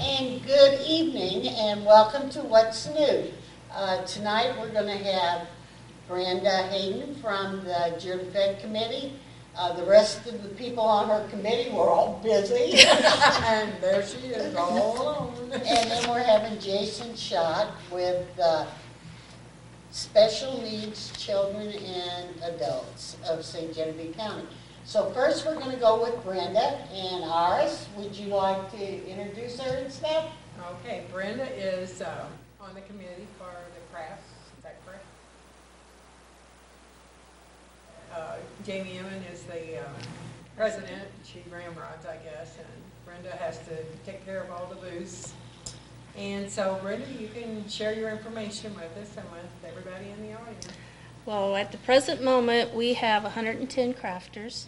And good evening, and welcome to What's New. Tonight we're going to have Brenda Hayden from the Dearly Fed Committee. The rest of the people on her committee were all busy. And there she is, all alone. And then we're having Jason Schott with Special Needs Children and Adults of St. Genevieve County. So first we're going to go with Brenda and Iris. Would you like to introduce her and stuff? Okay, Brenda is on the committee for the crafts. Is that correct? Jamie Emmon is the president. She ramrods, I guess, and Brenda has to take care of all the booths. And so, Brenda, you can share your information with us and with everybody in the audience. Well, at the present moment, we have 110 crafters,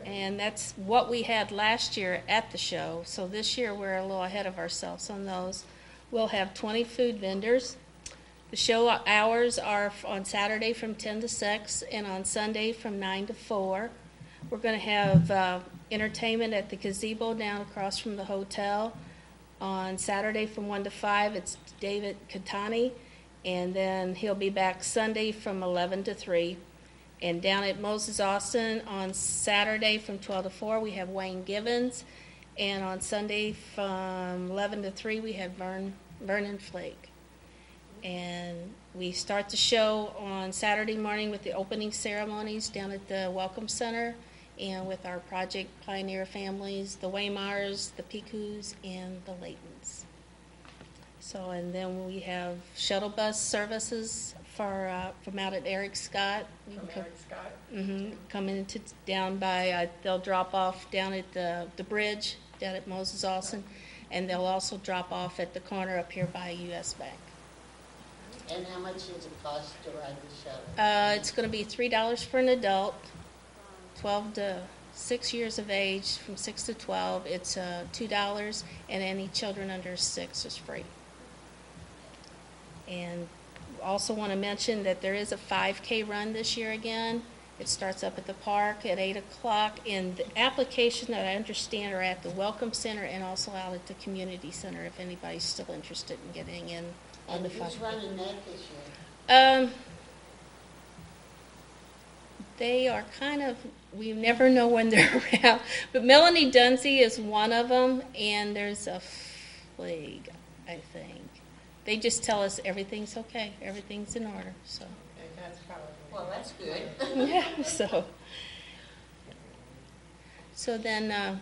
and that's what we had last year at the show. So this year, we're a little ahead of ourselves on those. We'll have 20 food vendors. The show hours are on Saturday from 10 to 6 and on Sunday from 9 to 4. We're going to have entertainment at the gazebo down across from the hotel. On Saturday from 1 to 5, it's David Catani, and then he'll be back Sunday from 11 to 3. And down at Moses Austin on Saturday from 12 to 4, we have Wayne Givens. And on Sunday from 11 to 3, we have Vernon Flake. And we start the show on Saturday morning with the opening ceremonies down at the Welcome Center and with our Project Pioneer families, the Waymars, the Picous, and the Laytons. So, and then we have shuttle bus services from out at Eric Scott. From Eric Scott? Mm-hmm. Coming to down by, they'll drop off down at the bridge down at Moses Austin, and they'll also drop off at the corner up here by U.S. Bank. And how much does it cost to ride the shuttle? It's going to be $3 for an adult, 12 to 6 years of age, from 6 to 12. It's $2, and any children under 6 is free. And also want to mention that there is a 5K run this year again. It starts up at the park at 8 o'clock, and the application that I understand are at the Welcome Center and also out at the Community Center if anybody's still interested in getting in on And the who's 5K. running that this year? They are kind of, we never know when they're around, but Melanie Dunsey is one of them, and there's a flag, I think. They just tell us everything's okay, everything's in order, so. Okay, that's probably. Well, that's good. Yeah, so then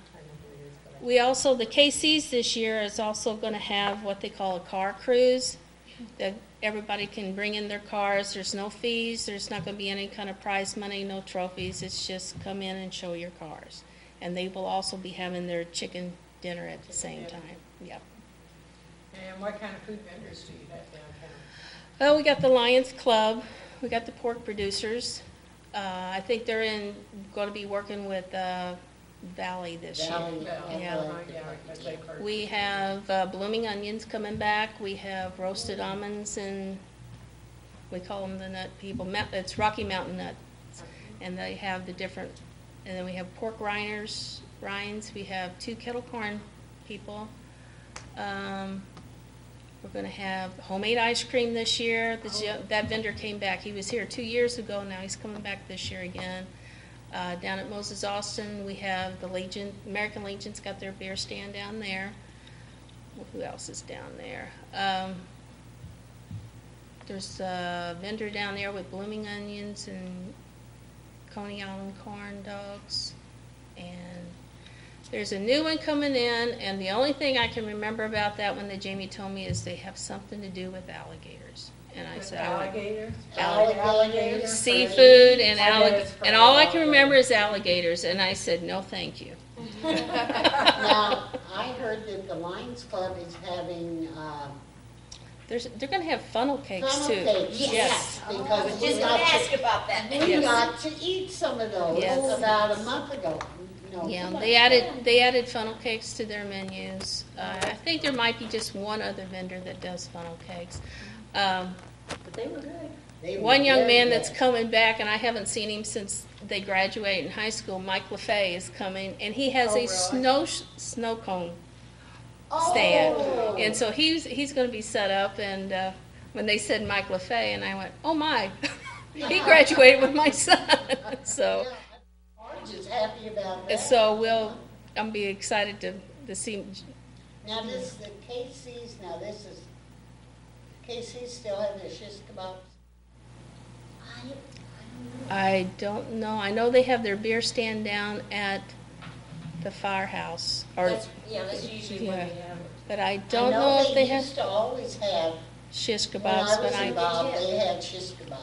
we also, the KC's this year is also going to have what they call a car cruise, that everybody can bring in their cars. There's no fees, there's not going to be any kind of prize money, no trophies. It's just come in and show your cars. And they will also be having their chicken dinner at the same time. Yep. And what kind of food vendors do you have downtown? Well, we got the Lions Club, we got the pork producers. I think they're going to be working with Valley this year. Yeah. We have blooming onions coming back. We have roasted almonds, and we call them the nut people. It's Rocky Mountain nuts, and they have the different. And then we have pork rinds. We have 2 kettle corn people. We're going to have homemade ice cream this year. That vendor came back. He was here 2 years ago. Now he's coming back this year again. Down at Moses Austin, we have the Legion. American Legion's got their beer stand down there. Well, who else is down there? There's a vendor down there with blooming onions and Coney Island corn dogs. And there's a new one coming in, and the only thing I can remember about that one that Jamie told me is they have something to do with alligators. And I said, alligators? Alligators. Seafood and alligators. And all I can remember is alligators. And I said, no, thank you. Now, I heard that the Lions Club is having They're going to have funnel cakes, funnel too. cakes. Yes, I because was just going to ask about that. we got to eat some of those Yes. about a month ago. No, Yeah, come on. they added funnel cakes to their menus. I think there might be just one other vendor that does funnel cakes. But they were good. They were One young very man good. that's coming back, and I haven't seen him since they graduated in high school, Mike LaFay, is coming, and he has Oh, a really? snow cone stand. Oh. And so he's going to be set up, and when they said Mike LaFay, and I went, oh my, he graduated with my son. So, Yeah, Orange is happy about that. so I'm be excited to see. Now this, the KC's, now this is, KC still have their shish kebabs? I don't know. I know they have their beer stand down at the firehouse, That's usually what yeah. they have. But I don't know if they have used to always have, shish when kebabs. I But was involved, they had shish kebabs.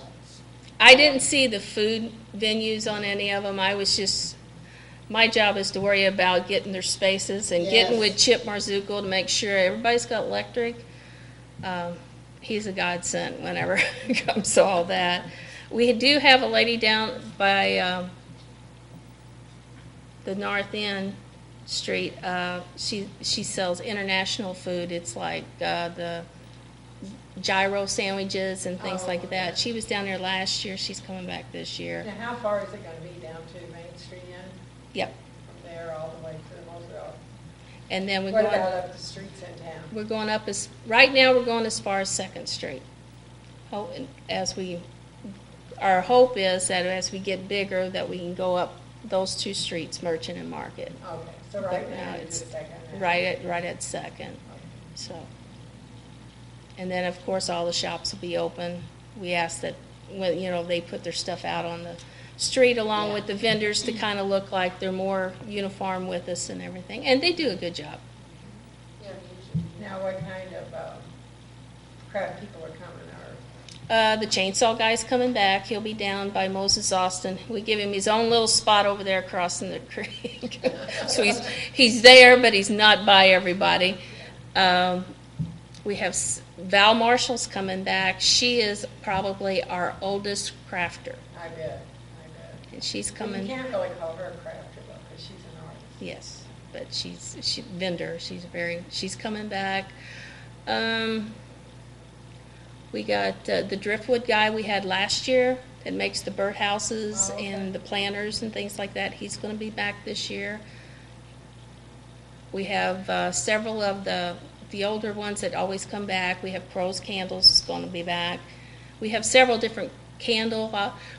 I didn't see the food venues on any of them. I was just, my job is to worry about getting their spaces and getting Yes. with Chip Marzukal to make sure everybody's got electric. He's a godsend whenever it comes to all that. We do have a lady down by the North End Street. She sells international food. It's like the gyro sandwiches and things like that. She was down there last year. She's coming back this year. Now, how far is it gonna be down to Main Street end? Yep. From there all the way to the Moselle? And then What about up the streets in town? we're going up right now we're going as far as 2nd Street. Oh, and our hope is that as we get bigger that we can go up those 2 streets, Merchant and Market. Okay, so right But now now it's it's the second. Right at 2nd. So, and then of course all the shops will be open. We ask that when they put their stuff out on the street along with the vendors to kind of look like they're more uniform with us and everything, and they do a good job. Now, what kind of crowd people are coming, The chainsaw guy's coming back. He'll be down by Moses Austin. We give him his own little spot over there crossing the creek. So he's there, but he's not by everybody. We have Val Marshall's coming back. She is probably our oldest crafter. I bet. And she's Well, coming. you can't really call her a crafter, though, because she's an artist. Yes, but she's vendor. She's coming back. We got the driftwood guy we had last year that makes the birdhouses and the planters and things like that. He's going to be back this year. We have several of the older ones that always come back. We have Crow's Candles is going to be back. We have several different candle.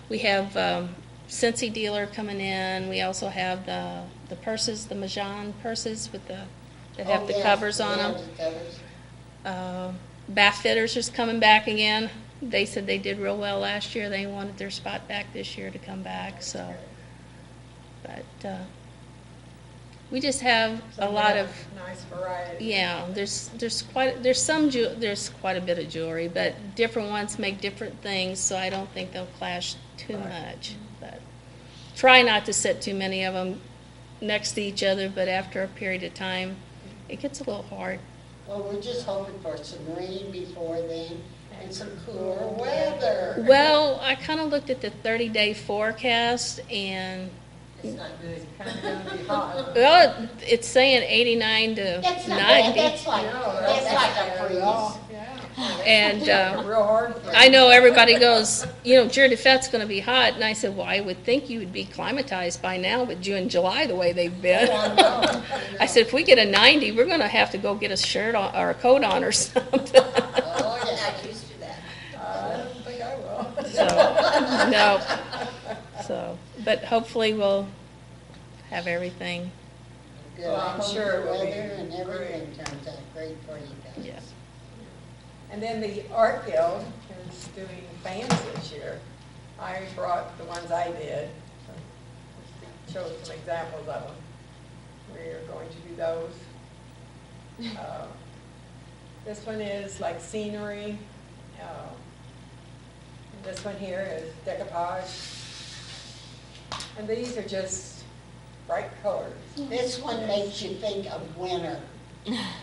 We have Scentsy Dealer coming in. We also have the purses, the Majan purses with that have the covers on them. Bath Fitters is coming back again. They said they did real well last year. They wanted their spot back this year to come back. So, but we just have a lot of nice variety. Yeah, there's quite a bit of jewelry, but different ones make different things, so I don't think they'll clash too much. But try not to set too many of them next to each other. But after a period of time, it gets a little hard. Well, we're just hoping for some rain before then and some cooler weather. Well, I kind of looked at the 30-day forecast, and It's not good. It's kind of going to be hot. well, it's saying 89 to That's not 90. bad, that's like a freeze. And Real hard. I know everybody goes, Jared, if that's going to be hot, and I said, well, I would think you would be climatized by now with June, July, the way they've been. I said, if we get a 90, we're going to have to go get a shirt on, or a coat on or something. Oh, I'm yeah. not used to that. I don't think I will. So, no. So, but hopefully we'll have everything. Good. Well, I'm I hope sure it the will be weather and everything turns out great for you guys. Yeah. And then the Art Guild is doing fans this year. I brought the ones I did, so showed some examples of them. We're going to do those. This one is like scenery. This one here is decoupage. And these are just bright colors. This one makes you think of winter.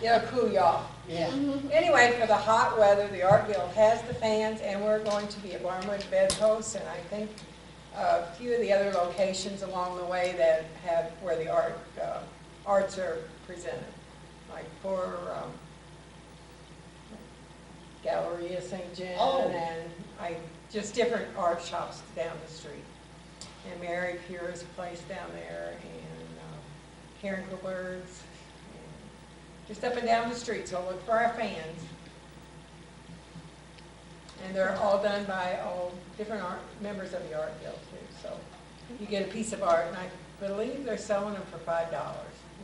It'll cool you off. Yeah. Anyway, for the hot weather, the Art Guild has the fans, and we're going to be at Barnwood Bedpost, and I think a few of the other locations along the way that have where the arts are presented, like for Galleria St. John, Oh. and just different art shops down the street. And Mary Pure's place down there, and Karen Coolbird's. just up and down the street, so look for our fans. And they're all done by all different members of the art guild too. So you get a piece of art, and I believe they're selling them for $5,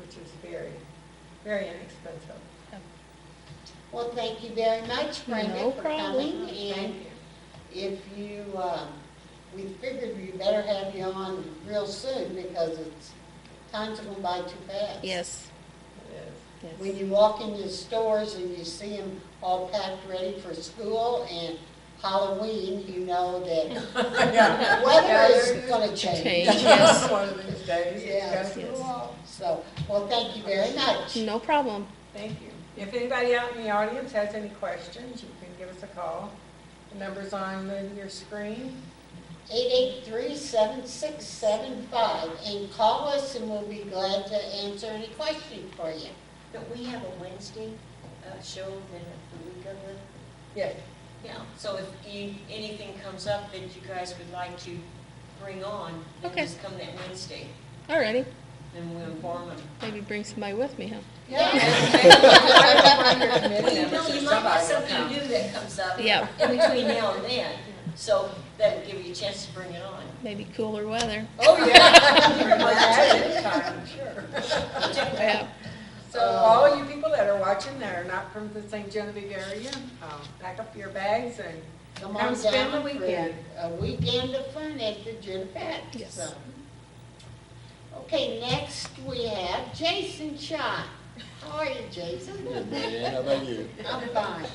which is very, very inexpensive. Well, thank you very much, Brenda, No for problem. coming. And Thank you. if you, we figured we better have you on real soon because time's going by too fast. Yes. It is. Yes. When you walk into stores and you see them all packed ready for school and Halloween, you know that Yeah. weather is going to change. Yes. One of these days. Yeah. It's gotta cool off. So, well, thank you very much. No problem. Thank you. If anybody out in the audience has any questions, you can give us a call. The number's on your screen. 883-7675, and call us and we'll be glad to answer any questions for you. But we have a Wednesday show then the week of it. Yes. Yeah, so if anything comes up that you guys would like to bring on, then Okay. just come that Wednesday, Alrighty. and we'll inform them. Maybe bring somebody with me, huh? Yeah. Well, You know, you might have something new that comes up Yeah. in between now and then, so that would give you a chance to bring it on. Maybe cooler weather. Oh, yeah. Time, sure. Yeah. So all you people that are watching that are not from the St. Genevieve area, pack up your bags and Come come on spend the down weekend. for a weekend of fun at the Gin Fed. Yes. So. Okay, next we have Jason Schott. How are you, Jason? Good, man. How about you? I'm fine.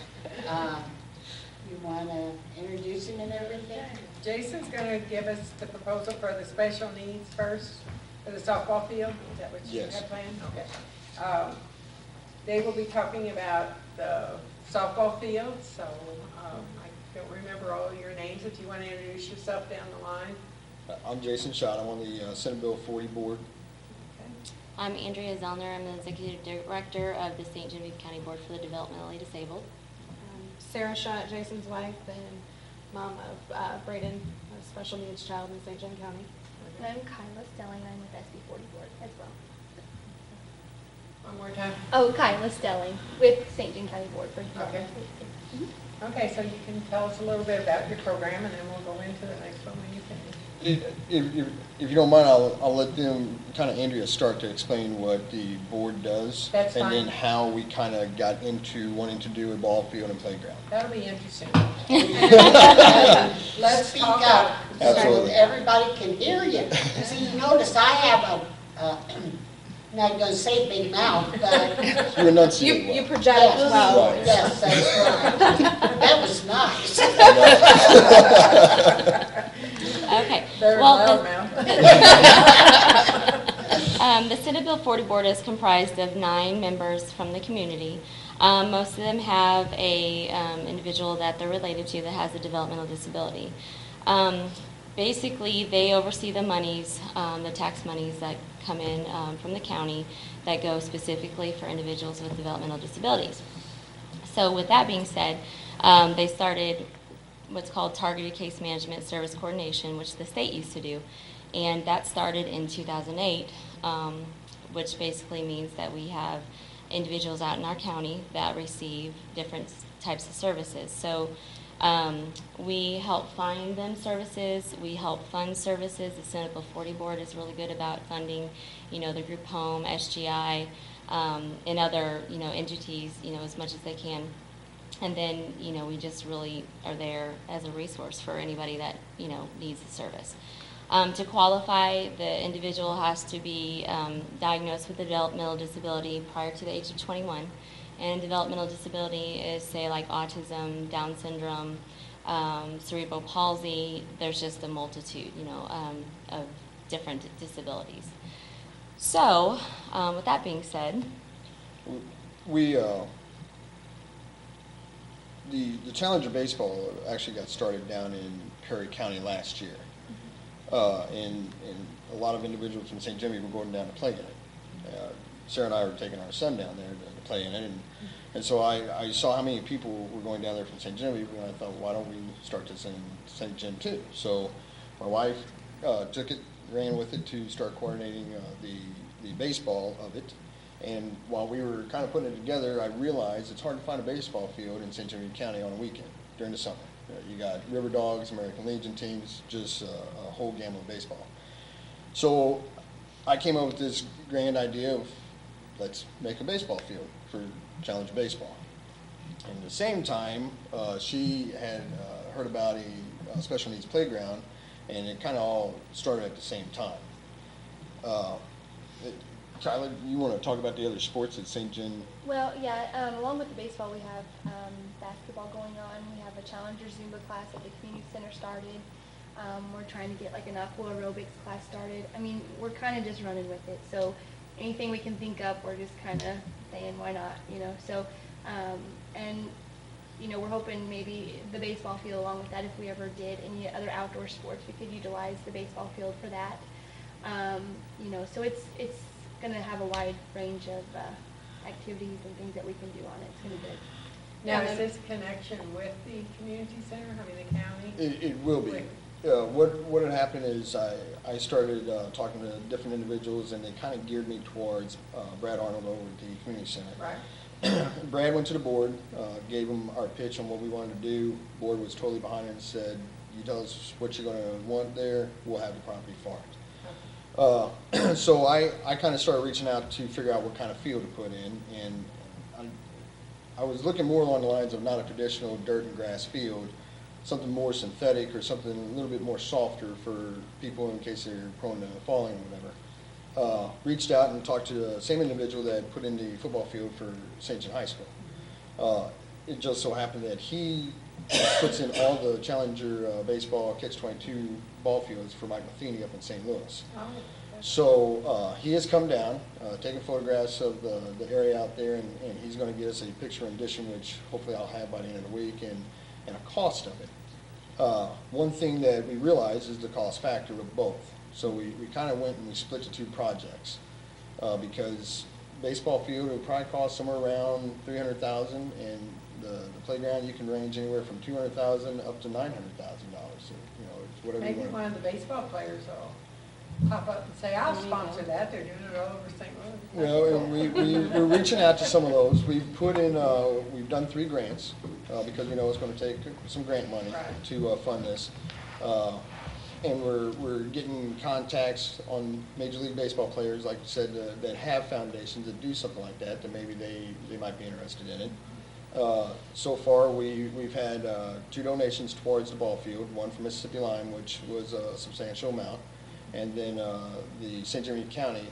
You want to introduce him and everything? Jason's going to give us the proposal for the special needs first, for the softball field. Is that what you Yes. have planned? Okay. They will be talking about the softball field, so I don't remember all your names. If you want to introduce yourself down the line. I'm Jason Schott. I'm on the Senate Bill 40 board. I'm Andrea Zellner. I'm the Executive Director of the St. Genevieve County Board for the Developmentally Disabled. Sarah Schott, Jason's wife, and mom of Braden, a special needs child in St. John County. And I'm Kyla Stelling. I'm with SB40 Board as well. One more time. Oh, Kyla Stelling with St. John County Board for Okay. Development. Okay, so you can tell us a little bit about your program, and then we'll go into the next one when you finish. If you don't mind, I'll let them, kind of Andrea, start to explain what the board does. That's and fine. then how we kind of got into wanting to do a ball field and playground. That'll be interesting. Let's Speak talk up so Absolutely. everybody can hear you. See, you notice I have not going to say big mouth, but You enunciate You well. project yes, well. Right. yes, that's right. That was nice. Okay. Very Well, loud mouth. the Senate Bill 40 Board is comprised of 9 members from the community. Most of them have a individual that they're related to that has a developmental disability. Basically, they oversee the monies, the tax monies that come in from the county that go specifically for individuals with developmental disabilities. So with that being said, they started what's called Targeted Case Management Service Coordination, which the state used to do. And that started in 2008, which basically means that we have individuals out in our county that receive different types of services. So we help find them services. We help fund services. The Senate Bill 40 Board is really good about funding, the group home, SGI, and other, entities, as much as they can. And then, we just really are there as a resource for anybody that, needs the service. To qualify, the individual has to be diagnosed with a developmental disability prior to the age of 21. And developmental disability is, say, like autism, Down syndrome, cerebral palsy. There's just a multitude, of different disabilities. So, with that being said, The Challenger baseball actually got started down in Perry County last year. And a lot of individuals from St. Genevieve were going down to play in it. Sarah and I were taking our son down there to play in it. And so I saw how many people were going down there from St. Genevieve, and I thought, why don't we start this in St. Gen too? So my wife took it, ran with it to start coordinating the baseball of it. And while we were kind of putting it together, I realized it's hard to find a baseball field in St. Genevieve County on a weekend during the summer. You got River Dogs, American Legion teams, just a whole gamut of baseball. So I came up with this grand idea of let's make a baseball field for Challenge Baseball. And at the same time, she had heard about a special needs playground, and it kind of all started at the same time. Tyler, you want to talk about the other sports at St. Gen? Well, yeah, along with the baseball, we have basketball going on. We have a Challenger Zumba class at the community center started. We're trying to get like an aqua aerobics class started. I mean, we're kind of just running with it. So anything we can think up, we're just kind of saying, why not, you know? So, and, you know, we're hoping maybe the baseball field along with that, if we ever did any other outdoor sports, we could utilize the baseball field for that. You know, so it's going to have a wide range of activities and things that we can do on it. It's going to be good. Now, is this connection with the community center, I mean, the county? It will be. What had happened is I started talking to different individuals, and they kind of geared me towards Brad Arnold over at the community center. Right. Brad went to the board, gave them our pitch on what we wanted to do. The board was totally behind it and said, you tell us what you're going to want there, we'll have the property farmed. So I kind of started reaching out to figure out what kind of field to put in, and I was looking more along the lines of not a traditional dirt and grass field, something more synthetic or something a little bit more softer for people in case they're prone to falling or whatever. Reached out and talked to the same individual that put in the football field for St. John High School. It just so happened that he puts in all the Challenger baseball Catch-22 ball fields for Mike Matheny up in St. Louis. Oh, So he has come down, taken photographs of the area out there, and he's going to get us a picture rendition, which hopefully I'll have by the end of the week, and a cost of it. One thing that we realized is the cost factor of both. So we kind of went and we split the two projects because baseball field would probably cost somewhere around $300,000, and the playground you can range anywhere from $200,000 up to $900,000. So, you know, it's whatever maybe you want. one of the baseball players will pop up and say, I'll sponsor that. They're doing it all over St. Louis. Well, and we're reaching out to some of those. We've put in, we've done 3 grants because we know it's going to take some grant money to fund this. And we're getting contacts on Major League Baseball players, like you said, that have foundations that do something like that, that maybe they might be interested in it. So far, we've had 2 donations towards the ball field, one from Mississippi Lime, which was a substantial amount, and then the St. Genevieve County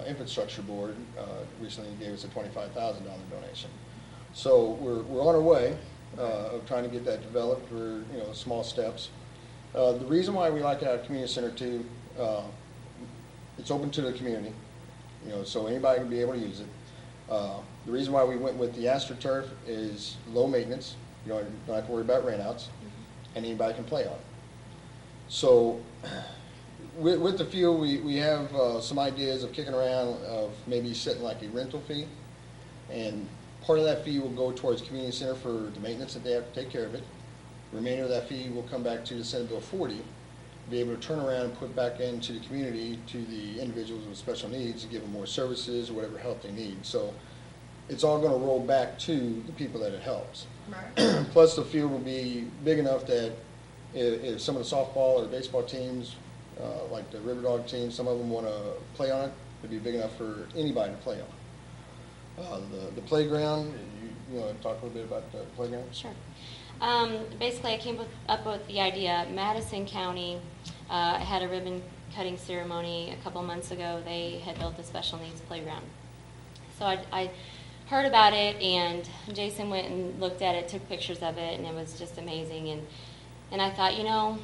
Infrastructure Board recently gave us a $25,000 donation. So we're on our way of trying to get that developed. We're, you know, small steps. The reason why we like it at Community Center too, it's open to the community, you know, so anybody can be able to use it. The reason why we went with the AstroTurf is low maintenance. You don't have to worry about rainouts, and anybody can play on it. So with the field, we have some ideas of kicking around of maybe setting like a rental fee, and part of that fee will go towards Community Center for the maintenance that they have to take care of it. The remainder of that fee will come back to the Senate Bill 40, be able to turn around and put back into the community to the individuals with special needs to give them more services or whatever help they need. So it's all going to roll back to the people that it helps. Right. Plus the field will be big enough that if some of the softball or baseball teams, like the River Dog team, some of them want to play on it, it'd be big enough for anybody to play on. The playground, you want to talk a little bit about the playground? Sure. Basically, I came up with the idea. Madison County had a ribbon cutting ceremony a couple months ago. They had built a special needs playground. So I heard about it, and Jason went and looked at it, took pictures of it, and it was just amazing. And I thought, you know,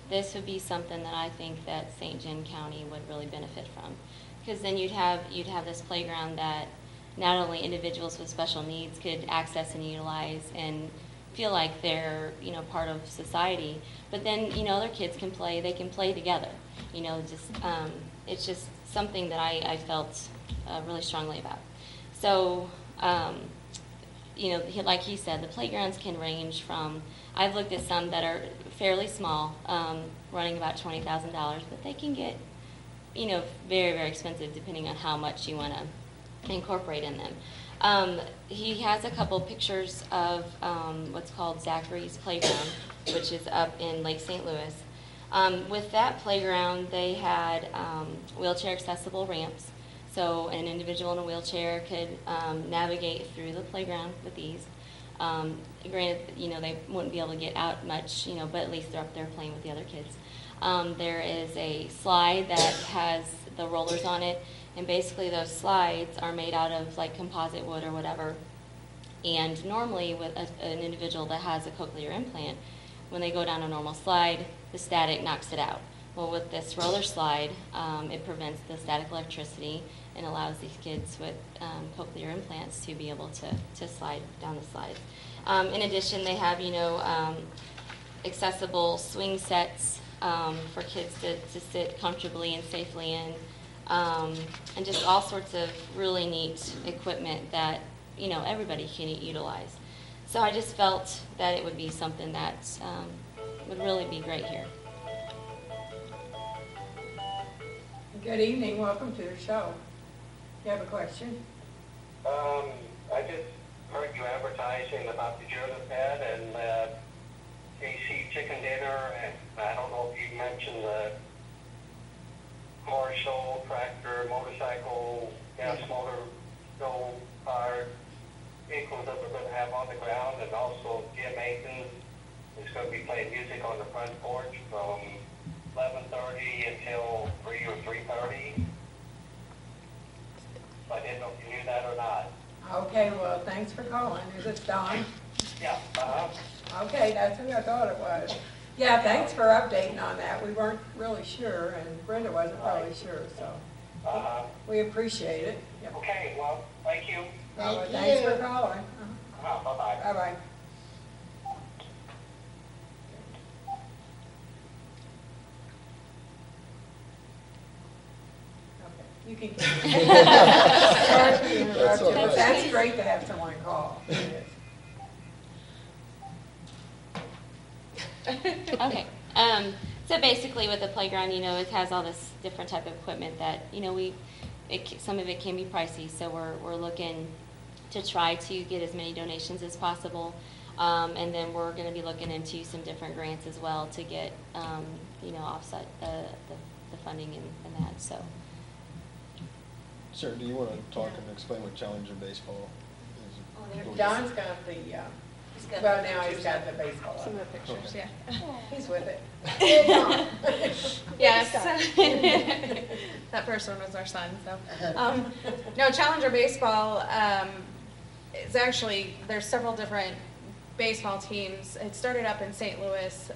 this would be something that I think that St. John County would really benefit from, because then you'd have this playground that not only individuals with special needs could access and utilize and feel like they're, you know, part of society, but then, you know, other kids can play, they can play together, you know, just it's just something that I felt really strongly about. So you know, like he said, the playgrounds can range from, I've looked at some that are fairly small, running about $20,000, but they can get, you know, very, very expensive depending on how much you want to incorporate in them. He has a couple pictures of what's called Zachary's Playground, which is up in Lake St. Louis. With that playground, they had wheelchair accessible ramps, so an individual in a wheelchair could navigate through the playground with ease. Granted, they wouldn't be able to get out much, but at least they're up there playing with the other kids. There is a slide that has the rollers on it, and basically those slides are made out of like composite wood or whatever. And normally with an individual that has a cochlear implant, when they go down a normal slide, the static knocks it out. Well, with this roller slide, it prevents the static electricity and allows these kids with cochlear implants to be able to slide down the slides. In addition, they have, accessible swing sets for kids to sit comfortably and safely in, and just all sorts of really neat equipment that, everybody can utilize. So I just felt that it would be something that would really be great here. Good evening, welcome to the show. You have a question? I just heard you advertising about the Jordan Fed and AC Chicken Dinner, and I don't know if you mentioned the car show, tractor, motorcycle, gas motor, show, car, vehicles that we're going to have on the ground, and also Jim Aiken is going to be playing music on the front porch from 11:30 until 3 or 3:30. I didn't know if you knew that or not. Okay, well, thanks for calling. Is it Don? Yeah, Okay, that's who I thought it was. Yeah, thanks for updating on that. We weren't really sure, and Brenda wasn't really sure, so we appreciate it. Yep. Okay, well, thank you. Thank Thanks you. for calling. Bye-bye. Bye-bye. You can continue. Sorry for the interruption, all but right. that's great to have someone call. Okay. So basically with the playground, it has all this different type of equipment that, some of it can be pricey, so we're looking to try to get as many donations as possible. And then we're going to be looking into some different grants as well to get, offset the funding and that, so. Sir, do you want to talk and explain what Challenger Baseball is? Don's got the, well, now he's got the baseball Some of up. the pictures, Okay. yeah. He's with it. Yes. That first one was our son, so. No, Challenger Baseball is actually, there's several different baseball teams. It started up in St. Louis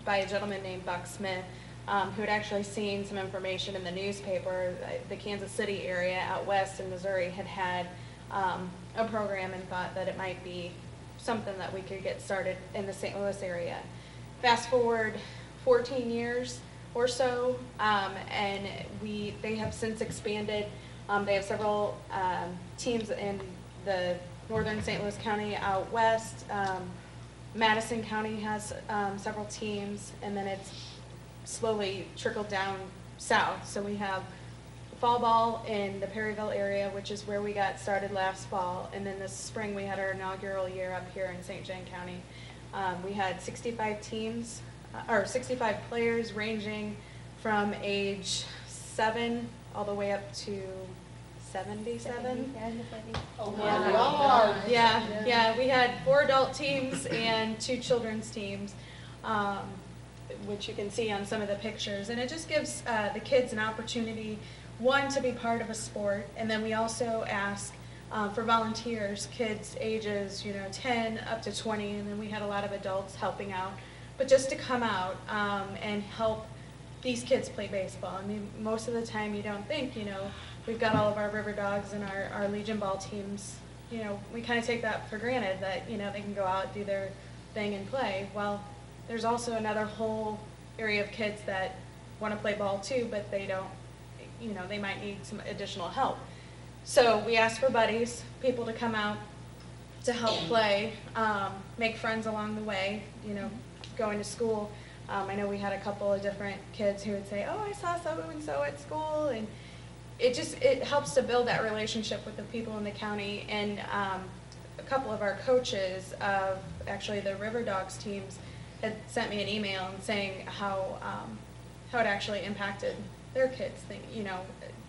by a gentleman named Buck Smith, who had actually seen some information in the newspaper. The Kansas City area out west in Missouri had a program and thought that it might be something that we could get started in the St. Louis area. Fast forward 14 years or so, and they have since expanded. They have several teams in the northern St. Louis County out west. Madison County has several teams, and then it's slowly trickled down south. So we have fall ball in the Perryville area, which is where we got started last fall, and then this spring we had our inaugural year up here in St. John County. We had 65 teams, or 65 players ranging from age 7 all the way up to 77. Oh, my Lord. Yeah, we had 4 adult teams and 2 children's teams, which you can see on some of the pictures. And it just gives the kids an opportunity, one, to be part of a sport, and then we also ask for volunteers, kids ages 10 up to 20, and then we had a lot of adults helping out, but just to come out and help these kids play baseball. I mean, most of the time you don't think, we've got all of our River Dogs and our Legion Ball teams, we kind of take that for granted that, they can go out, do their thing and play. Well, there's also another whole area of kids that want to play ball too, but they don't, they might need some additional help. So we ask for buddies, people to come out to help play, make friends along the way, going to school. I know we had a couple of different kids who would say, oh, I saw so-and-so at school, and it helps to build that relationship with the people in the county. And a couple of our coaches of actually the River Dogs teams had sent me an email and saying how it actually impacted their kids,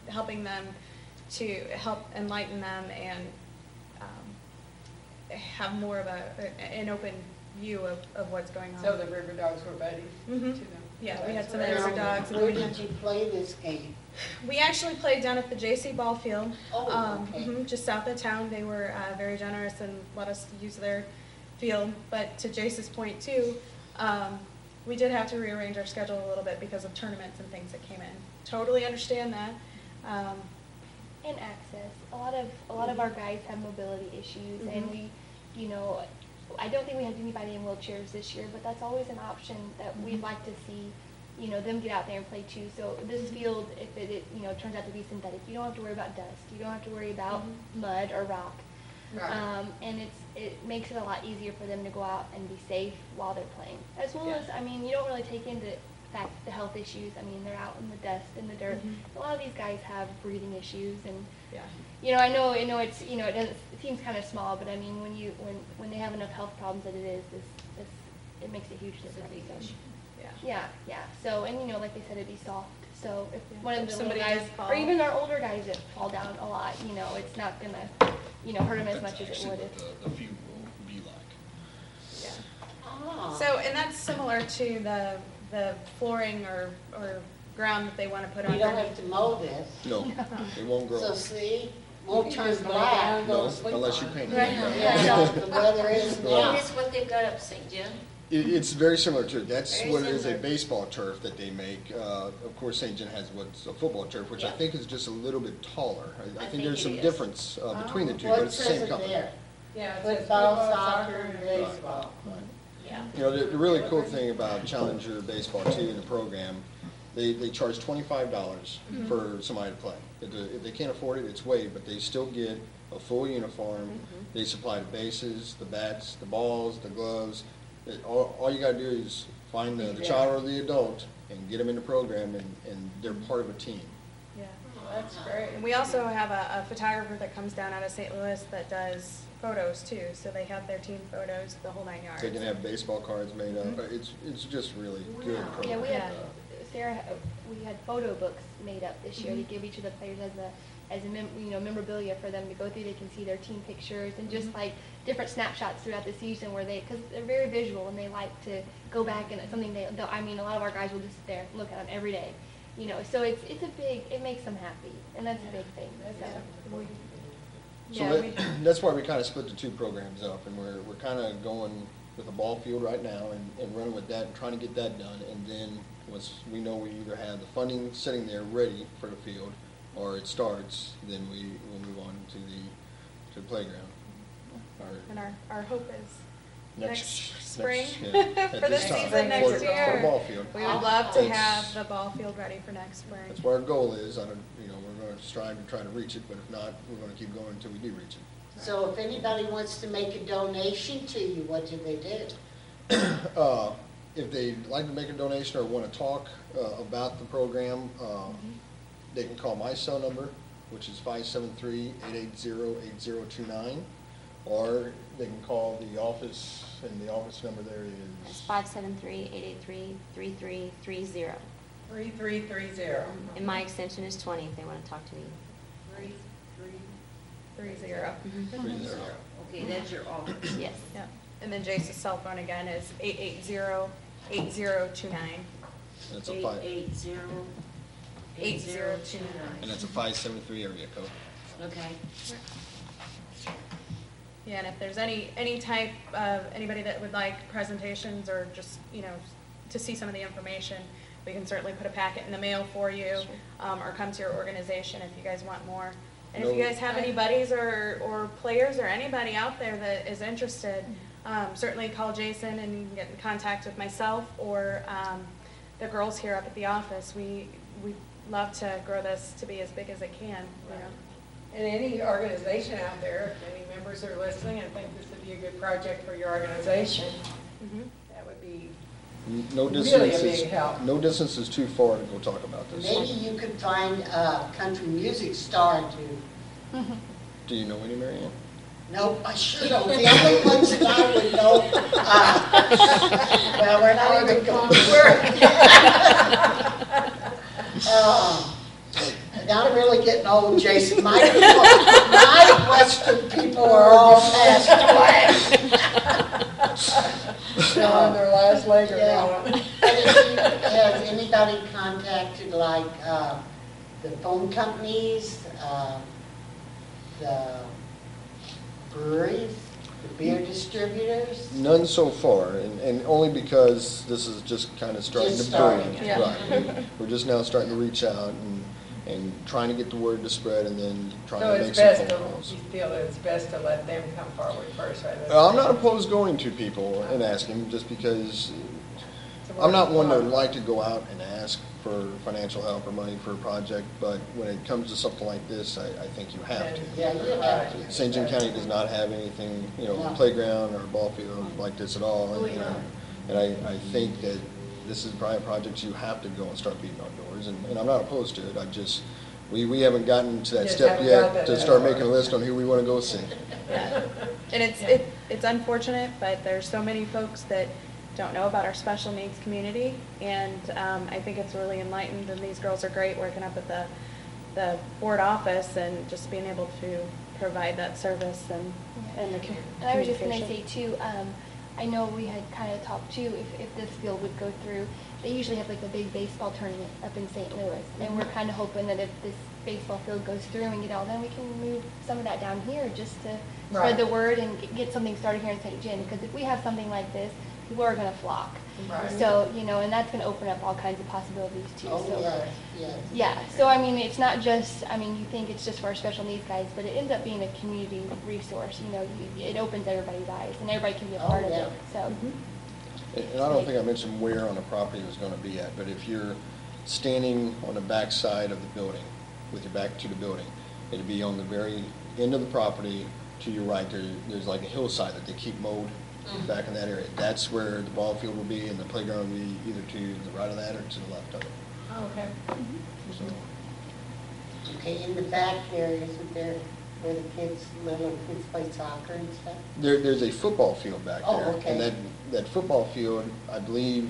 helping them to help enlighten them and have more of an open view of what's going on. So the River Dogs were buddies to them? Yeah, we had some That's River right. Dogs. Where did you play this game? We actually played down at the JC Ball Field, Oh, okay. just south of town. They were very generous and let us use their field. But to Jace's point too, we did have to rearrange our schedule a little bit because of tournaments and things that came in. Totally understand that. And access. A lot of our guys have mobility issues, and we, I don't think we have anybody in wheelchairs this year, but that's always an option that we'd like to see, them get out there and play too. So this field, if it turns out to be synthetic, you don't have to worry about dust. You don't have to worry about mud or rock. Right. And it makes it a lot easier for them to go out and be safe while they're playing. As well as, you don't really take into fact the health issues. They're out in the dust and the dirt. A lot of these guys have breathing issues, and I know it's it seems kind of small, but when they have enough health problems that it is, it makes a huge difference. Yeah. So like they said, it'd be soft. So if one of the little guys, or even our older guys that fall down a lot, it's not gonna hurt them as much as it would if. The field will be like. Yeah. Ah. So, and that's similar to the flooring or ground that they want to put on. You don't have to mow this. No, it won't grow. So see, won't turn black. No, unless you paint it. Yeah, the weather is And now. that's what they've got up St. Jim. It's very similar to it. That's Very what it is, a similar. baseball turf that they make. Of course, St. John has what's a football turf, which I Yeah. think is just a little bit taller. I think think there's it some is. difference between the two, but What it's the says same it company. there? Yeah, it says Football, soccer, and baseball. Yeah. The really cool thing about Challenger Baseball too in the program, they charge $25 for somebody to play. If they can't afford it, it's waived, but they still get a full uniform. They supply the bases, the bats, the balls, the gloves. All you gotta do is find the child or the adult and get them in the program, and they're part of a team. Yeah. That's great. And we also have a photographer that comes down out of St. Louis that does photos too. So they have their team photos, the whole 9 yards. They can have baseball cards made up. It's just really good Wow. program. Yeah, we had photo books made up this year to give each of the players as memorabilia for them to go through. They can see their team pictures and just like different snapshots throughout the season because they're very visual and they like to go back, and it's something a lot of our guys will just sit there and look at them every day. So it makes them happy, and that's a big thing. So that's why we kind of split the two programs up, and we're kind of going with a ball field right now and running with that and trying to get that done. And then once we know we either have the funding sitting there ready for the field or it starts, then we will move on to the playground. And our hope is next spring at for the this time, season next for the year. ball field. We would love to It's- have the ball field ready for next spring. That's what our goal is. We're going to strive to try to reach it, but if not, we're going to keep going until we do reach it. So if anybody wants to make a donation to you, what do they do? If they'd like to make a donation or want to talk about the program, they can call my cell number, which is 573-880-8029, or they can call the office, and the office number there It's is 573-883-3330. 3330. And my extension is 20 if they want to talk to me. 3-0. 30. Okay, that's your office. Yes. Yeah. And then Jace's cell phone again is 880-8029. And it's a 880-8029. and that's a 573 area code. Okay. Yeah, and if there's any type of, anybody that would like presentations or just, to see some of the information, we can certainly put a packet in the mail for you, or come to your organization if you guys want more. And if you guys have any buddies or players or anybody out there that is interested, certainly call Jason and you can get in contact with myself or the girls here up at the office. We love to grow this to be as big as it can, And any organization out there, if any members are listening and think this would be a good project for your organization, that would be No Really distance a is, big help. no distance is too far to go talk about this. Maybe you could find a country music star to. Do you know any, Marianne? Nope, I sure don't. The only ones that I would know, well, we're not even going now I'm really getting old, Jason. My Western people are all passed away. Still on their last leg or Yeah. going. Has anybody contacted like the phone companies, the breweries, the beer distributors? None so far, and only because this is just kind of starting Just to boom. starting, yeah. Right. We're just now starting to reach out and trying to get the word to spread, and then trying So to make it's some best phone to, calls. you feel that it's best to let them come forward first, rather than. I'm not opposed going to people and asking, just because I'm not one to like to go out and ask for financial help or money for a project, but when it comes to something like this, I think you have to. Yeah, you have to. St. John County does not have anything, No. playground or ball field like this at all. Oh, And, yeah. and I think that this is probably a project you have to go and start beating on doors, and I'm not opposed to it. We haven't gotten to that Just step haven't yet got that to that start far. making a list on who we want to go see. Yeah. And it's unfortunate, but there's so many folks that don't know about our special needs community, and I think it's really enlightened, and these girls are great working up at the board office and just being able to provide that service and the communication. And I was just gonna say too, I know we had kind of talked too, if this field would go through, they usually have like a big baseball tournament up in St. Louis. And we're kind of hoping that if this baseball field goes through and we get all done, we can move some of that down here just to Right. spread the word and get something started here in St. John. Because if we have something like this, people are gonna flock. Right. So, and that's gonna open up all kinds of possibilities too. Oh, So, yes, yes. yeah, so I mean, it's not just, you think it's just for our special needs guys, but it ends up being a community resource, it opens everybody's eyes, and everybody can be a Oh, part of yeah. it, so. And I don't think I mentioned where on the property it was going to be at, but if you're standing on the back side of the building, with your back to the building, it'd be on the very end of the property to your right. There's like a hillside that they keep mowed back in that area. That's where the ball field will be, and the playground will be either to the right of that or to the left of it. Oh, okay. So, Okay, in the back there, isn't there where the little kids play soccer and stuff? there's a football field back Oh, there. okay. And that football field, I believe,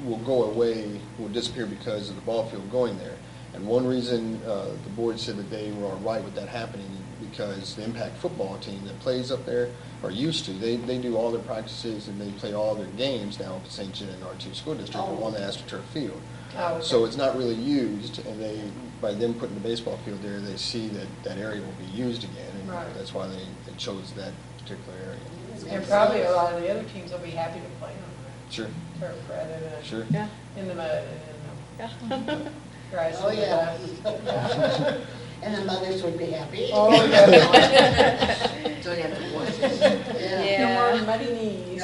will go away, will disappear because of the ball field going there. And one reason the board said that they were all right with that happening, because the Impact football team that plays up there, or used to, they do all their practices and they play all their games now at the St. John R2 School District, Oh. on the AstroTurf field. Oh, okay. So it's not really used, and by them putting the baseball field there, they see that area will be used again, and Right. that's why they chose that particular area. And probably a lot of the other teams will be happy to play on Sure, that turf rather than sure. Yeah. in the mud and in Yeah. the grass. Oh, and the yeah. dust. And the mothers would be happy. Oh, yeah. Don't have to watch. Yeah. No more muddy knees.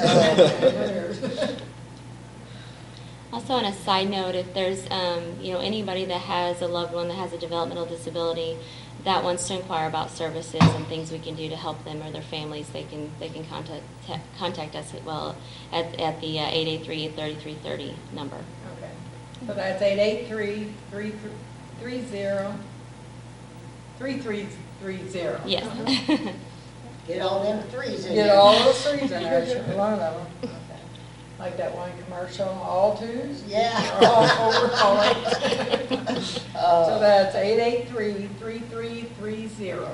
Also, on a side note, if there's anybody that has a loved one that has a developmental disability that wants to inquire about services and things we can do to help them or their families, they can contact us at the 883-3330 number. Okay. So that's 883-330-3330. Yes. Get all them threes in Get there. all those threes in there, a lot of them. Okay. Like that one commercial, all twos? Yeah. Or all over, all right. So that's 883-3330.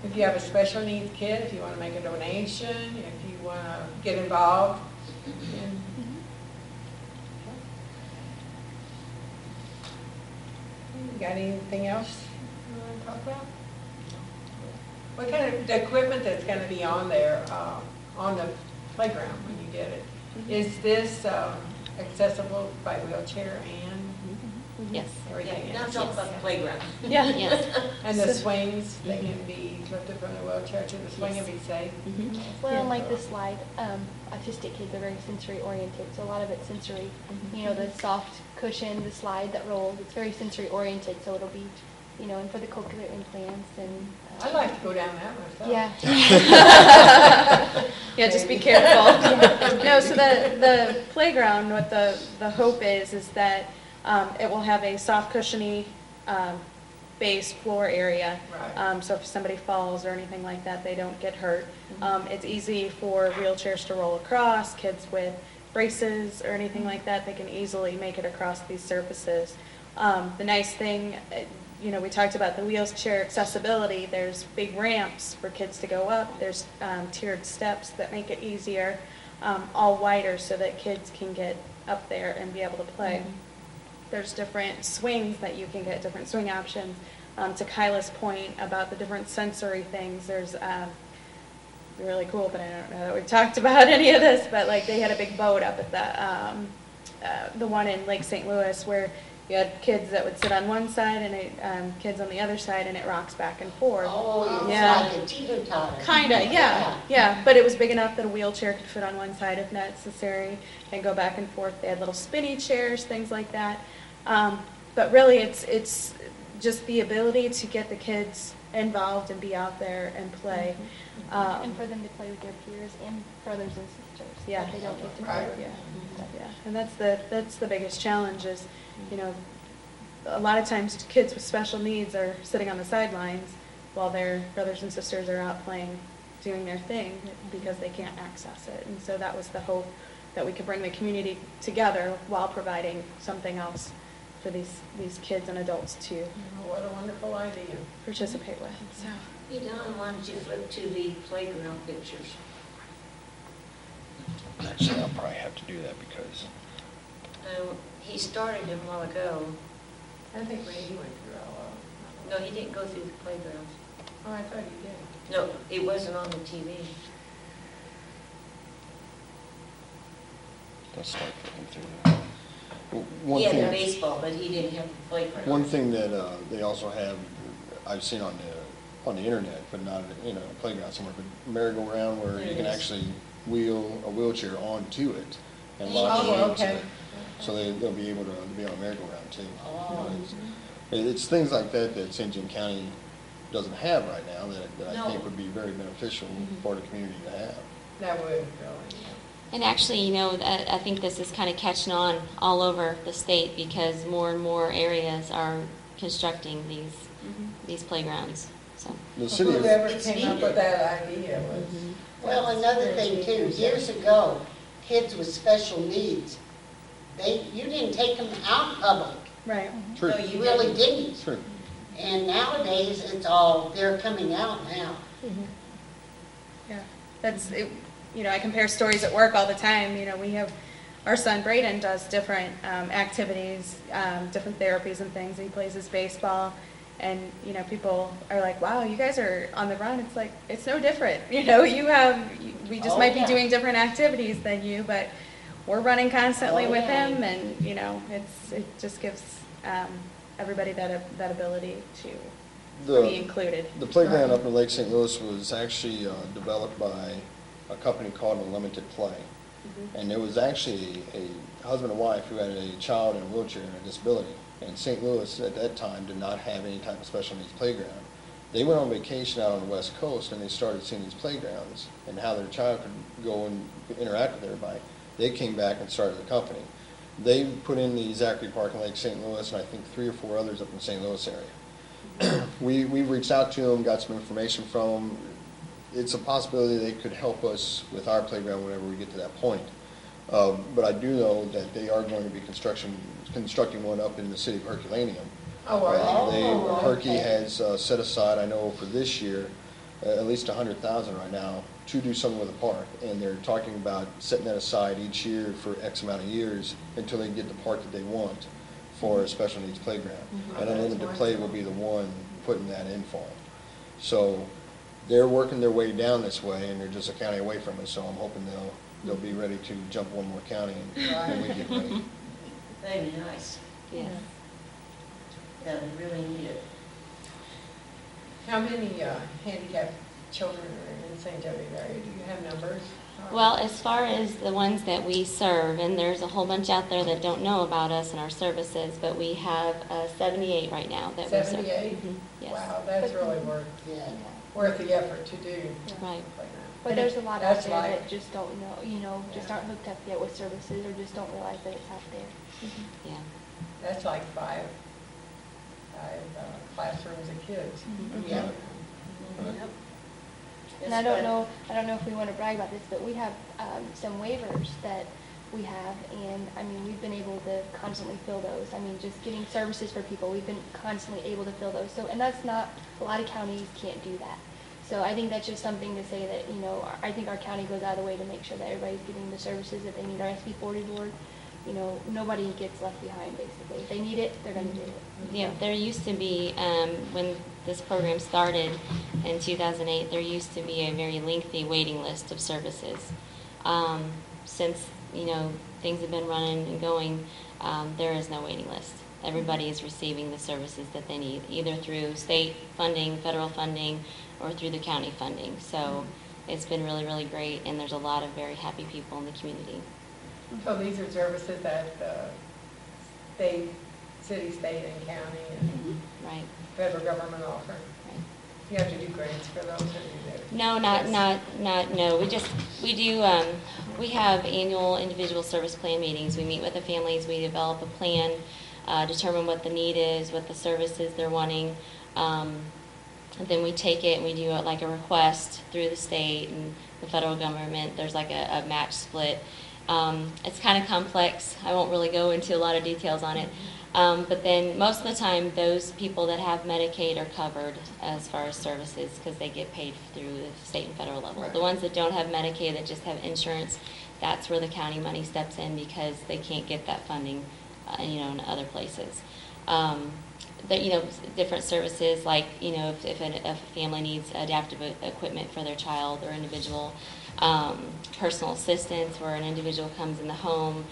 If you have a special needs kid, if you want to make a donation, if you want to get involved. You got anything else you want to talk about? What kind of, the equipment that's going to be on there, on the playground when you get it, is this accessible by wheelchair and Yes. everything? Now else? talk about the playground. Yeah. Yes. And the swings, they can be lifted from the wheelchair to the swing and be safe? Mhm. Well, and like the slide, autistic kids are very sensory oriented, so a lot of it's sensory. The soft cushion, the slide that rolls, it's very sensory oriented, so it'll be, and for the cochlear implants and. I'd like to go down that myself. Yeah. Yeah, just be careful. No, so the playground, what the hope is that it will have a soft cushiony base floor area. Right. So if somebody falls or anything like that, they don't get hurt. It's easy for wheelchairs to roll across. Kids with braces or anything like that, they can easily make it across these surfaces. The nice thing, we talked about the wheelchair accessibility. There's big ramps for kids to go up. There's tiered steps that make it easier, all wider so that kids can get up there and be able to play. There's different swings that you can get, different swing options. To Kyla's point about the different sensory things, there's really cool, but I don't know that we've talked about any of this, but like they had a big boat up at the one in Lake St. Louis where you had kids that would sit on one side and kids on the other side, and it rocks back and forth. Oh, it's Yeah. like a teeter-totter. Kinda, yeah. But it was big enough that a wheelchair could fit on one side if necessary and go back and forth. They had little spinny chairs, things like that. But really, it's just the ability to get the kids involved and be out there and play. And for them to play with their peers and brothers and sisters. Yeah. That they don't get to play Right. with. Yeah, and that's the biggest challenge is, a lot of times kids with special needs are sitting on the sidelines while their brothers and sisters are out playing, doing their thing because they can't access it. And so that was the hope, that we could bring the community together while providing something else for these kids and adults to What a wonderful idea. participate with. So. Hey, Don, why don't you flip to the playground pictures? Actually, I'll probably have to do that because He started them a while ago. I think Randy went through all of them. No, he didn't go through the playgrounds. Oh, I thought he did. No, it wasn't on the TV. let's start looking through that. One He had the thing, baseball, but he didn't have the playground. one thing that they also have, I've seen on the internet, but not in a playground somewhere, but merry-go-round where you can Yes. actually wheel a wheelchair onto it and lock Oh, it into okay. it. So they'll be able to be on a merry-go-round too. Oh. It's things like that that St. John County doesn't have right now that I No. think would be very beneficial for the community to have. That would, really. And actually, I think this is kind of catching on all over the state because more and more areas are constructing these playgrounds. So The city of, Whoever It's came up needed. with that idea was. Well, another thing too, years ago, kids with special needs, you didn't take them out in public. Right. true, No, You really didn't. true. And nowadays, it's all, they're coming out now. Yeah, that's it. I compare stories at work all the time. We have our son Braden does different activities, different therapies and things. He plays his baseball, and people are like, "Wow, you guys are on the run." It's like it's no different. We just Oh, might be yeah. doing different activities than you, but we're running constantly Oh, with yeah. him, and it just gives everybody that ability to be included. The playground up in Lake St. Louis was actually developed by a company called Unlimited Play. And it was actually a husband and wife who had a child in a wheelchair and a disability. And St. Louis at that time did not have any type of special needs playground. They went on vacation out on the West Coast and they started seeing these playgrounds and how their child could go and interact with everybody. They came back and started the company. They put in the Zachary Park in Lake St. Louis and I think 3 or 4 others up in the St. Louis area. We reached out to them, got some information from them. It's a possibility they could help us with our playground whenever we get to that point. But I do know that they are going to be constructing one up in the city of Herculaneum. Oh, are they? Herky has set aside, I know for this year, at least $100,000 right now to do something with the park. And they're talking about setting that aside each year for X amount of years until they get the park that they want for a special needs playground. And Unlimited Play will be the one putting that in for them. So they're working their way down this way, and they're just a county away from us, so I'm hoping they'll be ready to jump one more county when we get ready. That'd be nice. yes. That would really need it. How many handicapped children are in St. Genevieve area? Do you have numbers? Well, as far as the ones that we serve, and there's a whole bunch out there that don't know about us and our services, but we have 78 right now that we serve. 78? Yes. Wow, that's really worth. Yeah. worth the effort to do. Right. But there's a lot out That's there like- that just don't know, just aren't hooked up yet with services or just don't realize that it's out there. Yeah. That's like five classrooms of kids. Yeah. And I don't know if we want to brag about this, but we have some waivers that we have, and I mean, we've been able to constantly fill those. I mean, just getting services for people, we've been constantly able to fill those. So, and that's not, a lot of counties can't do that. So I think that's just something to say that, I think our county goes out of the way to make sure that everybody's getting the services that they need. Our SB 40 board, nobody gets left behind, basically. If they need it, they're going to do it. Yeah, there used to be, when this program started in 2008, there used to be a very lengthy waiting list of services. Since, things have been running and going, there is no waiting list. Everybody is receiving the services that they need, either through state funding, federal funding, or through the county funding. So it's been really, really great, and there's a lot of very happy people in the community. So these are services that city, state, and county, and Right. federal government offer. Right. You have to do grants for those, or do No, no. We have annual individual service plan meetings. We meet with the families, we develop a plan, determine what the need is, what the services they're wanting. Then we take it and we do like a request through the state and the federal government. There's like a match split. It's kind of complex. I won't really go into a lot of details on it. But then most of the time, those people that have Medicaid are covered as far as services because they get paid through the state and federal level. Right. The ones that don't have Medicaid, that just have insurance, that's where the county money steps in because they can't get that funding, in other places. Different services like, if a family needs adaptive equipment for their child or individual, personal assistance where an individual comes in the home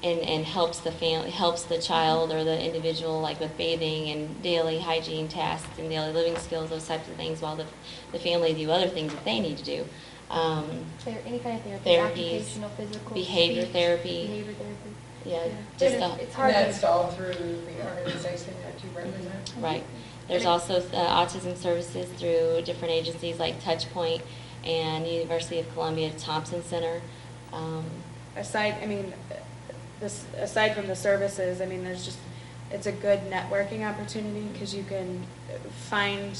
and helps the child or the individual, like with bathing and daily hygiene tasks and daily living skills, those types of things, while the family do other things that they need to do. Any kind of therapy, Therapies, occupational, physical, behavior speech, therapy. behavior therapy. Yeah, But just it's And hard that's all through the organization that you represent? right. There's also autism services through different agencies like Touchpoint and University of Columbia Thompson Center. Aside from the services, it's a good networking opportunity because you can find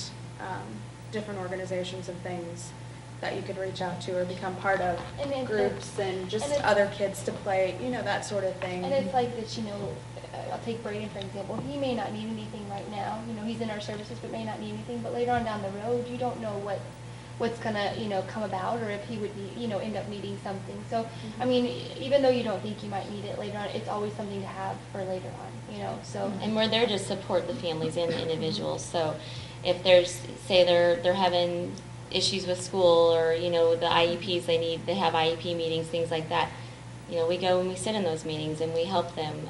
different organizations and things that you could reach out to or become part of And groups and just and it's- other kids to play, that sort of thing. And it's like that, I'll take Braden for example. He may not need anything right now. He's in our services, but may not need anything. But later on down the road, you don't know what's gonna, come about, or if he would be, end up needing something. So, even though you don't think you might need it later on, it's always something to have for later on, So. And we're there to support the families and the individuals. So if they're having issues with school or, the IEPs they have IEP meetings, things like that. We go and we sit in those meetings and we help them.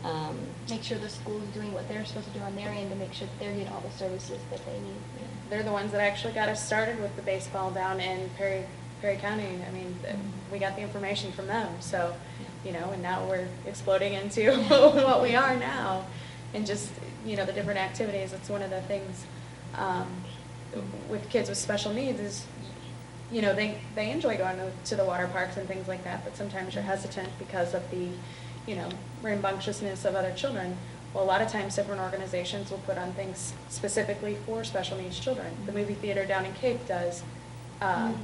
Make sure the school's doing what they're supposed to do on their end to make sure that they're getting all the services that they need. They're the ones that actually got us started with the baseball down in Perry County. We got the information from them. So, and now we're exploding into what we are now. And just, the different activities. It's one of the things with kids with special needs is, they enjoy going to the water parks and things like that, but sometimes you're hesitant because of the, rambunctiousness of other children. Well, a lot of times different organizations will put on things specifically for special needs children. The movie theater down in Cape does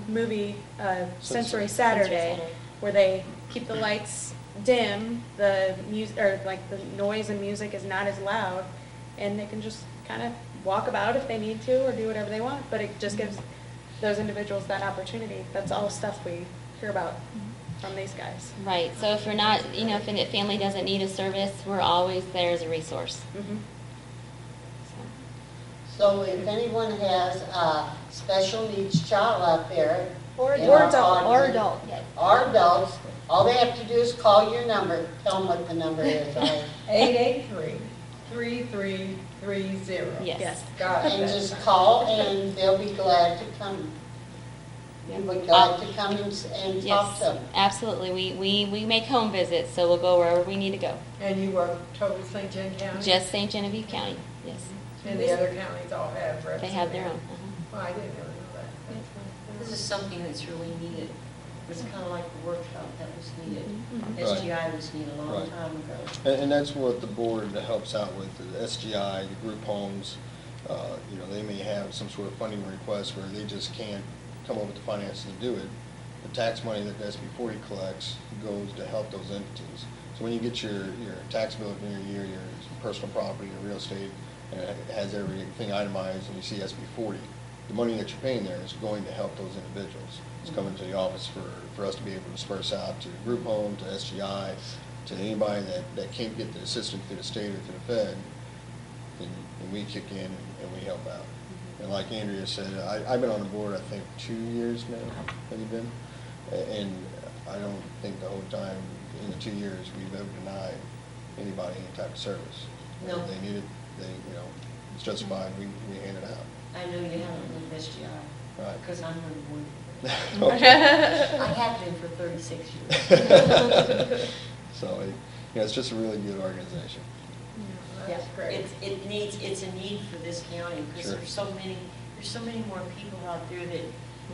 movie Sensory Saturday, where they keep the lights dim, the music or like the noise and music is not as loud, and they can just kind of walk about if they need to or do whatever they want. But it just gives those individuals that opportunity. That's all stuff we hear about from these guys. Right. So if you're not, if a family doesn't need a service, we're always there as a resource. Mm-hmm. So if anyone has a special needs child out there. Or in adult. our Or audience, adult, yes. Or adults, all they have to do is call your number. Tell them what the number is, right? 883-3330. Yes. Got it. And just call and they'll be glad to come. Yeah. We'd be glad to come and talk Yes, to them. absolutely. We make home visits, so we'll go wherever we need to go. And you work total St. John County? Just St. Genevieve County, yes. And the other counties all have reps? They have in their there? own. Well, I didn't really know that. This is something that's really needed. It's kind of like the workshop that was needed. Mhm. Right. SGI was needed a long Right. time ago. And that's what the board helps out with, the SGI, the group homes. You know, they may have some sort of funding request where they just can't come up with the finances to do it. The tax money that SB 40 collects goes to help those entities. So when you get your tax bill at the end of the year, your personal property, your real estate, and it has everything itemized, and you see SB 40, the money that you're paying there is going to help those individuals. It's coming to the office for us to be able to disperse out to the group home, to SGI, to anybody that can't get the assistance through the state or through the Fed, and we kick in and we help out. And like Andrea said, I've been on the board, I think, 2 years now, have you been? And I don't think the whole time, in the 2 years, we've ever denied anybody any type of service. No. If they need it, it's justified, we hand it out. I know you haven't with SGI. Right. Because I'm on the board. Okay. I have been for 36 years. So, it's just a really good organization. That's great. It's a need for this county, because Sure. there's so many more people out there that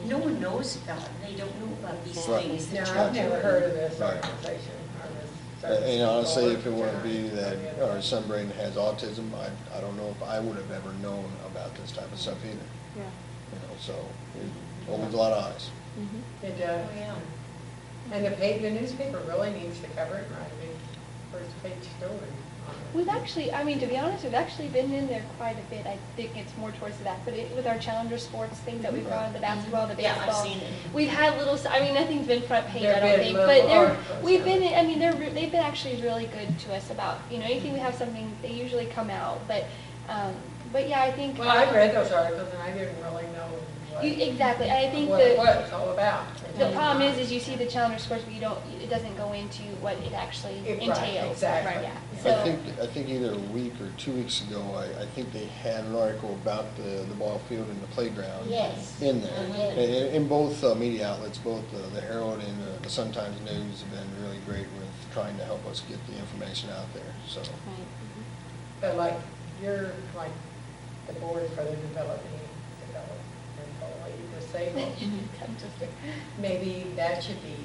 no one knows about, and they don't know about these Right. things. No, that I've never heard of this Right. organization. or this service And honestly, board. if it wouldn't be that our son Braden has autism, I don't know if I would have ever known about this type of stuff either. Yeah. So it opens a lot of eyes. Mhm. It does. Oh, yeah. And the newspaper really needs to cover it, right? I mean, first page story on it. We've actually, I mean, to be honest, we've actually been in there quite a bit. I think it's more towards that, but with our challenger sports things that we've gone, the basketball, the Yeah, baseball. I've seen it. We've had little, I mean, nothing's been front page, There I don't have think, been but little they're, articles, we've been, yeah. I mean, they've been actually really good to us about, anything we have something, they usually come out, but yeah, I think. Well, I read those articles and I didn't really know what Exactly, I think what it was all about. the problem is you see the challenger sports, but it doesn't go into what it actually Right, entails. exactly. Yeah, I so, think either a week or 2 weeks ago, I think they had an article about the ball field and the playground. Yes. In there. Mhm. And in both media outlets, both the Herald and the Sun-Times News have been really great with trying to help us get the information out there, so. Right. But like, you're like the board for the development, disabled. Maybe that should be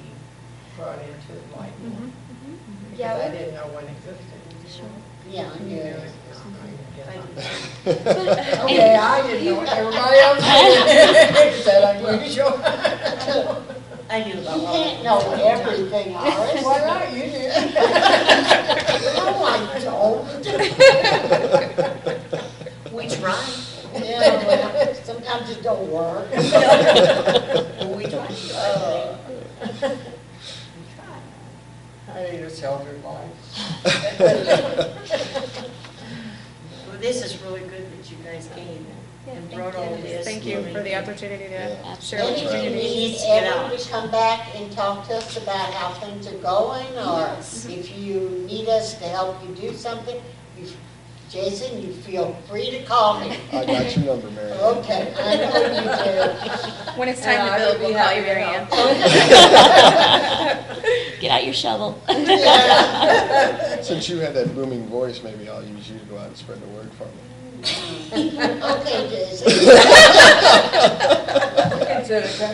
brought into the light more. Mm-hmm. Because I Yeah. didn't know one existed. Yeah, You know, yeah. Okay, I didn't know it. Everybody else did. Is that unusual? I knew You about all can't of know them. everything, Iris. Why not? You did. No, I don't. We tried. Yeah, well, sometimes it don't work. Well, we tried to do everything. I need a sheltered life. Well, this is really good that you guys came and brought all this. Thank you for the opportunity to Yeah. share what Maybe you're you doing. need needs to get Evan out. to come back and talk to us about how things are going, or if you need us to help you do something, Jason, you feel free to call me. I got your number, Mary. Okay, I know you do. When it's time Yeah, I to build, would be we'll call you, happy Mary to Ann. Get out your shovel. Yeah. Since you have that booming voice, maybe I'll use you to go out and spread the word for me. Okay, Jason.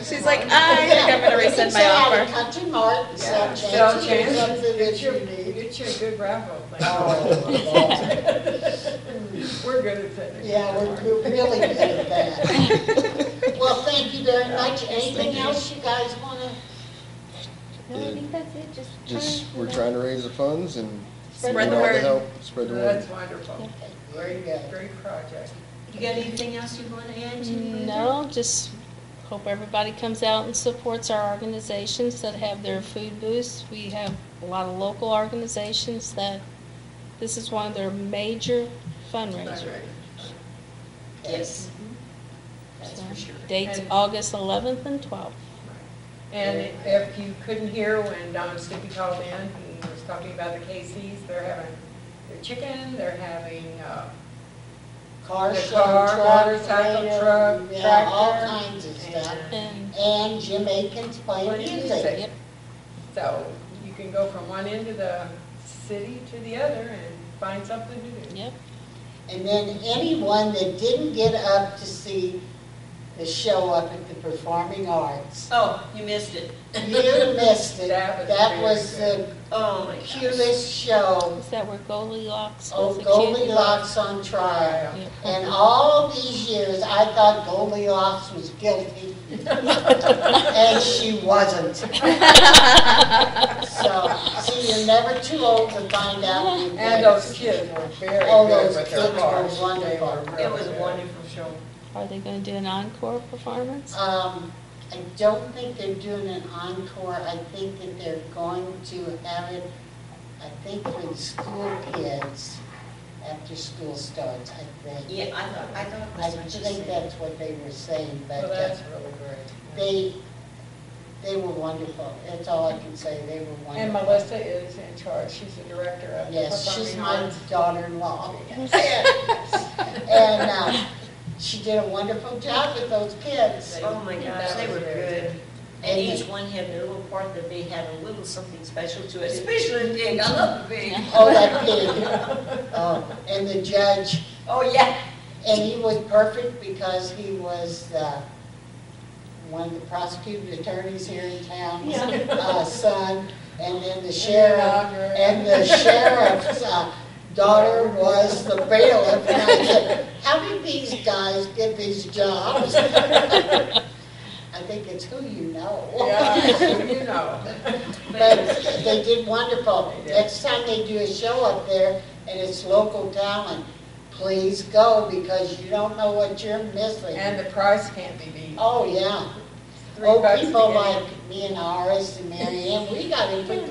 She's like, I think I'm gonna rescind my offer. Country Mart, and sell Sell chances or chances. something that you need. Get you a good raffle thing. Oh, We're good at that. yeah, we're really good at that. Well, thank you very much. Anything else you guys want to? no, I think that's it, Just, we're trying to raise the funds and. Spread we the need all word. help. Spread the word. That's wonderful. Very good. Great project. You got anything else you want to add to? Linda? No, just hope everybody comes out and supports our organizations that have their food booths. We have a lot of local organizations that, this is one of their major fundraisers. Yes. That's for sure. Dates And- August 11th and 12th. And if you couldn't hear when Don Stippy called in, he was talking about the KCs, they're having their chicken, they're having, Car The show, car, truck, motorcycle, trailer, truck, yeah, all tractor, kinds of stuff. And, And Jim Aiken's playing Playing music. music. yep, so you can go from one end of the city to the other and find something to do. yep. And then anyone that didn't get up to see the show up at the Performing Arts. Oh, you missed it. You missed it. That was That very was good. the Oh, my gosh. cutest show. Is that where Goldilocks Oh, was a kid? Goldilocks on trial. Yeah. And all these years, I thought Goldilocks was guilty. And she wasn't. So, see, you're never too old to find out. you're And good. those kids were very Oh, good those with their kids were parts. They wonderful. were It really was a good. wonderful show. Are they going to do an encore performance? I don't think they're doing an encore. I think that they're going to have it, I think for the school kids after school starts, I think. Yeah, I thought I it was what you think said. that's what they were saying, but Well, that's really great. they were wonderful. That's all I can say. They were wonderful. And Melissa is in charge. She's the director of the Yes, she's Performing my Arts. daughter-in-law. And she did a wonderful job with those kids. Oh, my gosh, That they was were very good. good. And And each one had their little part that they had a little something special to it, especially the pig. I love the pig. Oh, that pig. Oh, and the judge. Oh, yeah. And he was perfect because he was one of the prosecuting attorneys here in town, son, and then the sheriff, and the sheriff's daughter was the bailiff. And I said, how did these guys get these jobs? I think it's who you know. Yeah, so you know. But they did wonderful. They did. Next time they do a show up there and it's local talent, please go because you don't know what you're missing. And the price can't be beat. Oh, yeah. $3 to People get in. like me and Horace and Mary Ann, we got in for $3.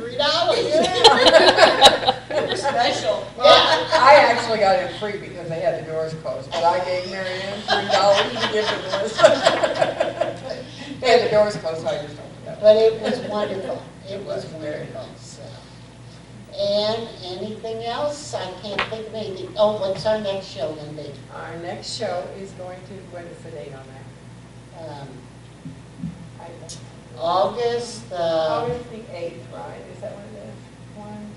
They were special. Well, I actually got in free because they had the doors closed, but I gave Mary Ann $3 to give to Melissa. They had the doors closed, so I just opened up. But it was wonderful. It was Very wonderful. So. And anything else? I can't think of anything. Oh, what's our next show going to be? Our next show is going to, what is the date on that? I don't know. August, August the 8th, right? Is that what it is? 1,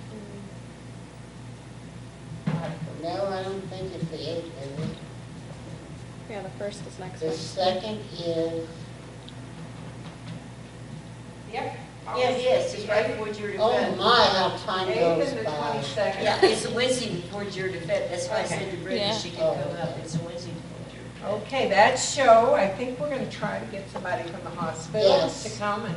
2. I forget. no, I don't think it's the 8th, is it? Yeah, the first is next The Wednesday. 2nd is, Yep. Yes, it's right before your oh defense. my, how time 8th goes and the by. 22nd. Yeah, it's a Wednesday before your defense. That's why I said to Brenda Yeah. she could come up. It's a Wednesday before your defense. Okay, that show, I think we're going to try to get somebody from the hospital Yes. to come and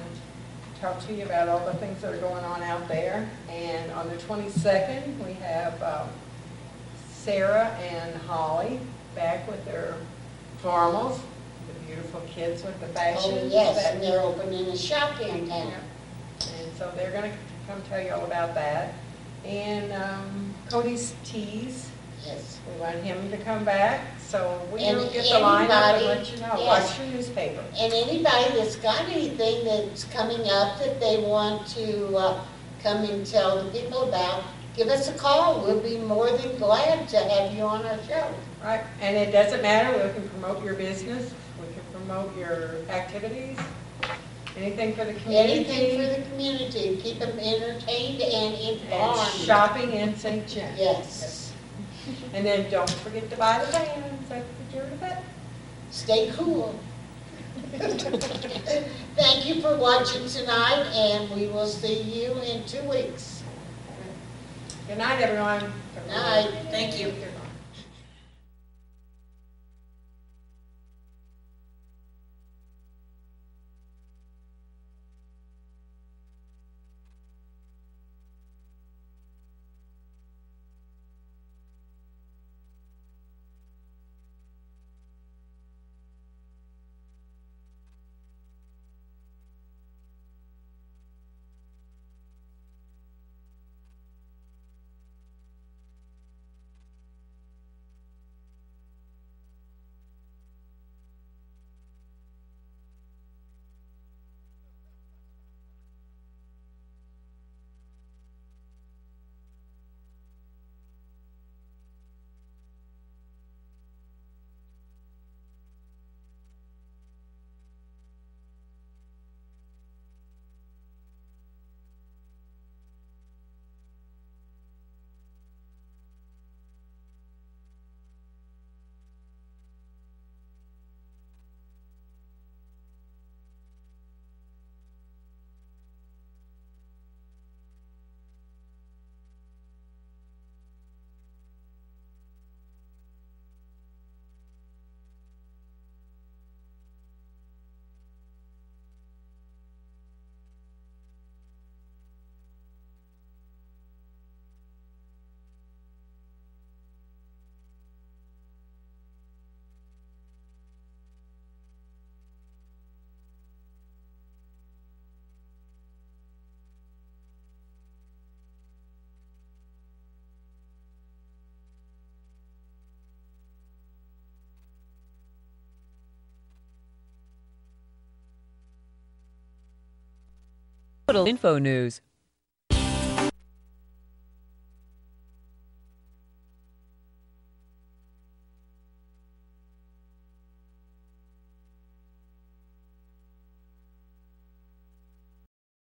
talk to you about all the things that are going on out there. And on the 22nd, we have Sarah and Holly back with their formals, the beautiful kids with the Oh, fashions. yes, that- and they're opening a shop here in town. And so they're going to come tell you all about that. And Cody's Teas, Yes. we want him to come back, so we And will get the lineup and anybody- let you know. yes. Watch your newspaper. And anybody that's got anything that's coming up that they want to come and tell the people about, give us a call. We'll be more than glad to have you on our show. Right, and it doesn't matter, we can promote your business, we can promote your activities, anything for the community. Anything for the community, keep them entertained and And informed. shopping in St. John. Yes. And then don't forget to buy the fans at the Jura Vet. Stay cool. Thank you for watching tonight, and we will see you in 2 weeks. Good night, everyone. Night. Thank you. Capital Info News.